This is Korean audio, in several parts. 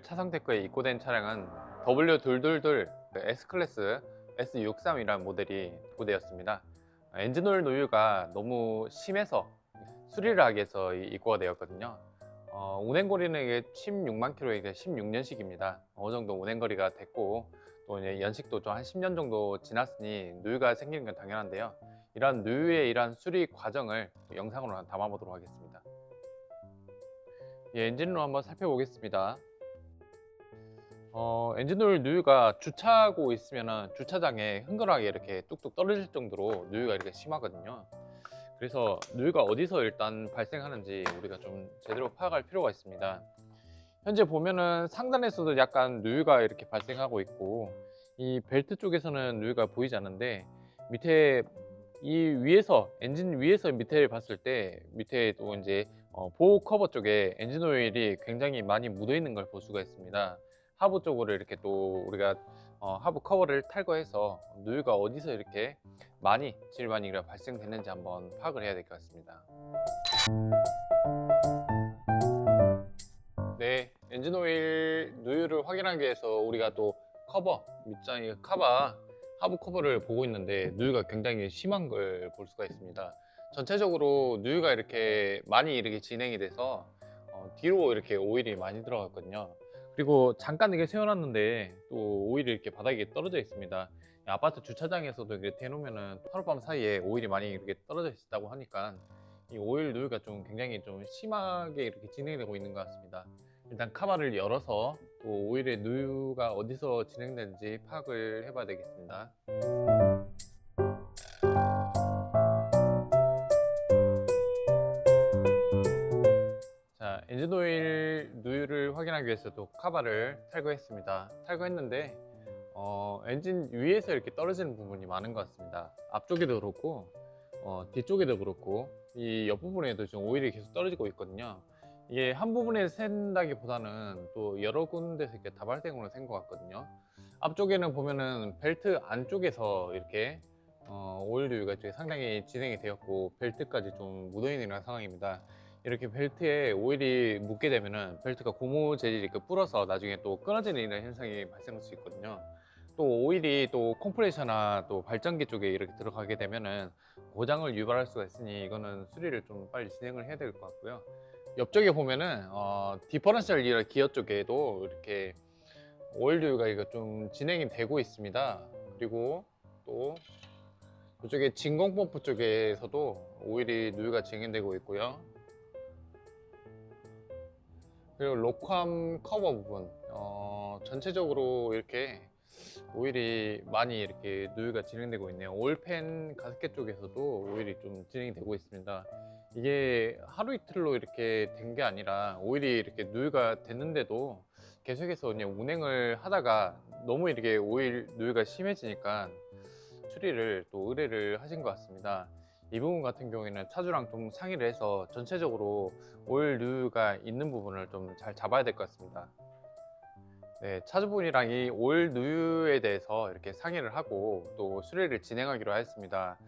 차상 데크에 입고된 차량은 W222 S클래스 S63이라는 모델이 입고되었습니다. 엔진오일 노유가 너무 심해서 수리를 하기 위해서 입고가 되었거든요. 운행거리는 이게 16만 킬로에 16년식입니다. 어느 정도 운행거리가 됐고 또 이제 연식도 좀 한 10년 정도 지났으니 누유가 생기는 건 당연한데요. 이런 누유의 이러한 수리 과정을 영상으로 담아보도록 하겠습니다. 엔진으로 한번 살펴보겠습니다. 엔진오일 누유가 주차하고 있으면 주차장에 흥건하게 이렇게 뚝뚝 떨어질 정도로 누유가 이렇게 심하거든요. 그래서 누유가 어디서 일단 발생하는지 우리가 좀 제대로 파악할 필요가 있습니다. 현재 보면은 상단에서도 약간 누유가 이렇게 발생하고 있고, 이 벨트 쪽에서는 누유가 보이지 않는데 밑에 이 위에서 엔진 위에서 밑에를 봤을 때 밑에 또 이제 보호 커버 쪽에 엔진 오일이 굉장히 많이 묻어 있는 걸 볼 수가 있습니다. 하부 쪽으로 이렇게 또 우리가 하부 커버를 탈거해서 누유가 어디서 이렇게 많이 질반이 발생됐는지 한번 파악을 해야 될 것 같습니다. 네, 엔진 오일 누유를 확인하기 위해서 우리가 또 커버 밑장이 카바 하부 커버를 보고 있는데 누유가 굉장히 심한 걸 볼 수가 있습니다. 전체적으로 누유가 이렇게 많이 이렇게 진행이 돼서 뒤로 이렇게 오일이 많이 들어갔거든요. 그리고 잠깐 이게 세워놨는데 또 오일이 이렇게 바닥에 떨어져 있습니다. 아파트 주차장에서도 이렇게 대놓으면은 하룻밤 사이에 오일이 많이 이렇게 떨어져 있다고 하니까 이 오일 누유가 좀 굉장히 좀 심하게 이렇게 진행되고 있는 것 같습니다. 일단 카바를 열어서 또 오일의 누유가 어디서 진행되는지 파악을 해봐야 되겠습니다. 자, 엔진오일 누유를 확인하기 위해서 또 카바를 탈거했습니다. 탈거했는데 엔진 위에서 이렇게 떨어지는 부분이 많은 것 같습니다. 앞쪽에도 그렇고 뒤쪽에도 그렇고 이 옆부분에도 지금 오일이 계속 떨어지고 있거든요. 이게 한 부분에 샌다기보다는 또 여러 군데서 이렇게 다발적으로 샌 것 같거든요. 앞쪽에는 보면은 벨트 안쪽에서 이렇게 오일 누유가 상당히 진행이 되었고 벨트까지 좀 묻어 있는 상황입니다. 이렇게 벨트에 오일이 묻게 되면은 벨트가 고무 재질이 불어서 나중에 또 끊어지는 이런 현상이 발생할 수 있거든요. 또 오일이 또 컴프레셔나 또 발전기 쪽에 이렇게 들어가게 되면은 고장을 유발할 수가 있으니 이거는 수리를 좀 빨리 진행을 해야 될 것 같고요. 옆쪽에 보면은 디퍼런셜 기어 쪽에도 이렇게 오일 누유가 이거 좀 진행이 되고 있습니다. 그리고 또 이쪽에 진공 펌프 쪽에서도 오일이 누유가 진행되고 있고요. 그리고 로컴 커버 부분 전체적으로 이렇게 오일이 많이 이렇게 누유가 진행되고 있네요. 오일팬 가습기 쪽에서도 오일이 좀 진행이 되고 있습니다. 이게 하루 이틀로 이렇게 된 게 아니라 오일이 이렇게 누유가 됐는데도 계속해서 그냥 운행을 하다가 너무 이렇게 오일 누유가 심해지니까 수리를 또 의뢰를 하신 것 같습니다. 이 부분 같은 경우에는 차주랑 좀 상의를 해서 전체적으로 오일 누유가 있는 부분을 좀 잘 잡아야 될 것 같습니다. 네, 차주분이랑 이 오일 누유에 대해서 이렇게 상의를 하고 또 수리를 진행하기로 하였습니다.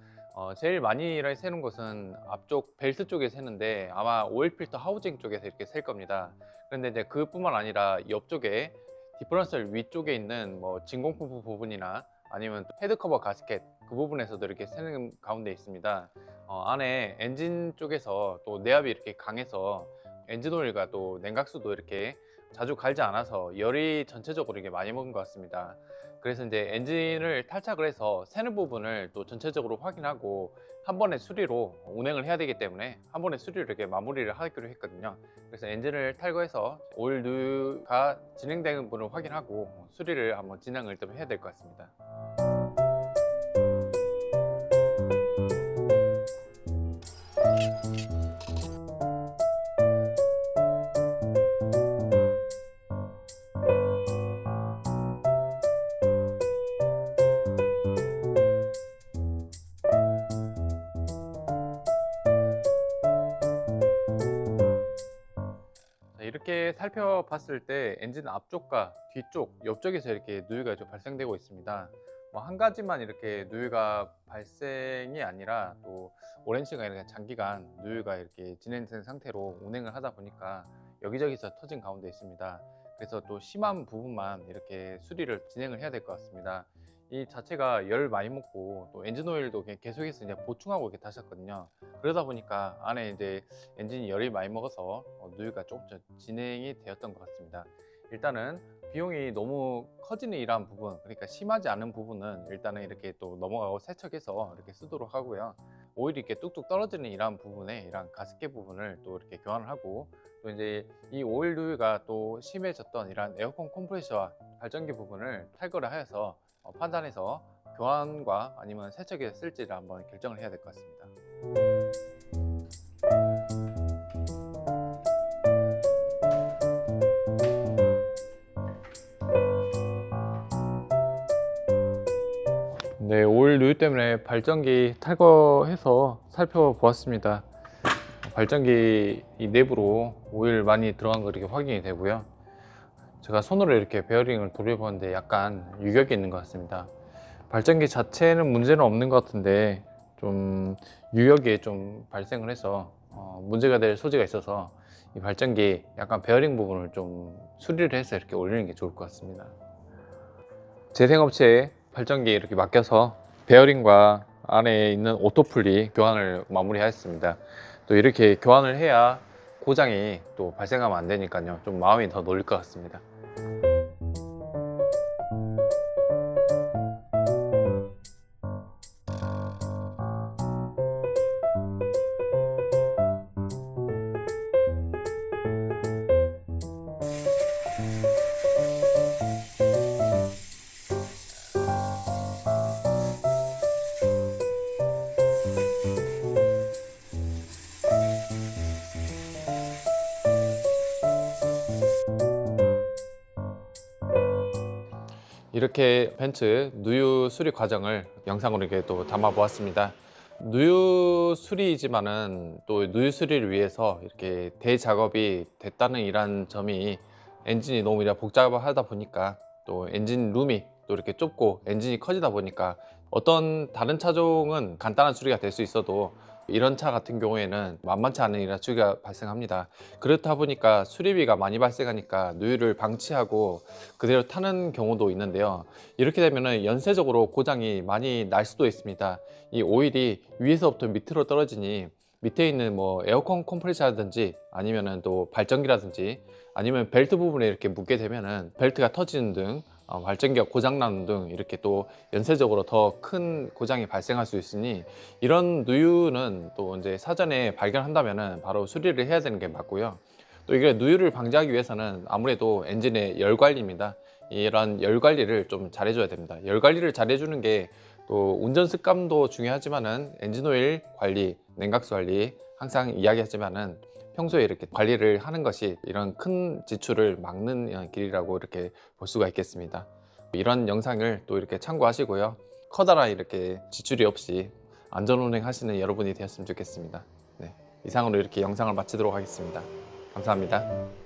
제일 많이 새는 곳은 앞쪽 벨트 쪽에 새는데 아마 오일 필터 하우징 쪽에서 이렇게 셀 겁니다. 그런데 이제 그뿐만 아니라 옆쪽에 디퍼런셜 위쪽에 있는 뭐 진공 펌프 부분이나 아니면 헤드 커버 가스켓 그 부분에서도 이렇게 새는 가운데 있습니다. 안에 엔진 쪽에서 또 내압이 이렇게 강해서 엔진 오일과 또 냉각수도 이렇게 자주 갈지 않아서 열이 전체적으로 이게 많이 먹은 것 같습니다. 그래서 이제 엔진을 탈착을 해서 새는 부분을 또 전체적으로 확인하고 한 번에 수리로 운행을 해야 되기 때문에 한 번에 수리를 이렇게 마무리를 하기로 했거든요. 그래서 엔진을 탈거해서 오일 누유가 진행되는 부분을 확인하고 수리를 한번 진행을 좀 해야 될 것 같습니다. 이렇게 살펴봤을 때 엔진 앞쪽과 뒤쪽, 옆쪽에서 이렇게 누유가 좀 발생되고 있습니다. 뭐 한 가지만 이렇게 누유가 발생이 아니라 또 오랜 시간 이렇게 장기간 누유가 이렇게 진행된 상태로 운행을 하다 보니까 여기저기서 터진 가운데 있습니다. 그래서 또 심한 부분만 이렇게 수리를 진행을 해야 될 것 같습니다. 이 자체가 열 많이 먹고 또 엔진 오일도 계속해서 이제 보충하고 이렇게 다셨거든요. 그러다 보니까 안에 이제 엔진이 열이 많이 먹어서 누유가 조금 진행이 되었던 것 같습니다. 일단은 비용이 너무 커지는 이러한 부분, 그러니까 심하지 않은 부분은 일단은 이렇게 또 넘어가고 세척해서 이렇게 쓰도록 하고요. 오일이 이렇게 뚝뚝 떨어지는 이러한 부분에 이러한 가습기 부분을 또 이렇게 교환을 하고, 또 이제 이 오일 누유가 또 심해졌던 이러한 에어컨 컴프레셔와 발전기 부분을 탈거를 하여서 판단해서 교환과 아니면 세척에 쓸지를 한번 결정을 해야 될 것 같습니다. 네, 오일 누유 때문에 발전기 탈거해서 살펴보았습니다. 발전기 이 내부로 오일 많이 들어간 거 이렇게 확인이 되고요. 제가 손으로 이렇게 베어링을 돌려보는데 약간 유격이 있는 것 같습니다. 발전기 자체는 문제는 없는 것 같은데 좀 유격이 좀 발생을 해서 문제가 될 소지가 있어서 이 발전기 약간 베어링 부분을 좀 수리를 해서 이렇게 올리는 게 좋을 것 같습니다. 재생업체에 발전기에 이렇게 맡겨서 베어링과 안에 있는 오토풀리 교환을 마무리하였습니다. 또 이렇게 교환을 해야 고장이 또 발생하면 안 되니까요. 좀 마음이 더 놓일 것 같습니다. 이렇게 벤츠 누유 수리 과정을 영상으로 이렇게 또 담아 보았습니다. 누유 수리이지만은 또 누유 수리를 위해서 이렇게 대작업이 됐다는 이런 점이 엔진이 너무 복잡하다 보니까 또 엔진 룸이 또 이렇게 좁고 엔진이 커지다 보니까 어떤 다른 차종은 간단한 수리가 될 수 있어도 이런 차 같은 경우에는 만만치 않은 이런 수리가 발생합니다. 그렇다 보니까 수리비가 많이 발생하니까 누유를 방치하고 그대로 타는 경우도 있는데요. 이렇게 되면 연쇄적으로 고장이 많이 날 수도 있습니다. 이 오일이 위에서부터 밑으로 떨어지니 밑에 있는 뭐 에어컨 컴프레셔라든지 아니면은 또 발전기라든지 아니면 벨트 부분에 이렇게 묻게 되면은 벨트가 터지는 등 발전기가 고장나는 등 이렇게 또 연쇄적으로 더 큰 고장이 발생할 수 있으니 이런 누유는 또 이제 사전에 발견한다면은 바로 수리를 해야 되는 게 맞고요. 또 이게 누유를 방지하기 위해서는 아무래도 엔진의 열 관리입니다. 이런 열 관리를 좀 잘해줘야 됩니다. 열 관리를 잘해주는 게 또 운전 습관도 중요하지만은 엔진 오일 관리, 냉각수 관리 항상 이야기하지만은 평소에 이렇게 관리를 하는 것이 이런 큰 지출을 막는 길이라고 이렇게 볼 수가 있겠습니다. 이런 영상을 또 이렇게 참고하시고요. 커다란 이렇게 지출이 없이 안전운행 하시는 여러분이 되었으면 좋겠습니다. 네, 이상으로 이렇게 영상을 마치도록 하겠습니다. 감사합니다.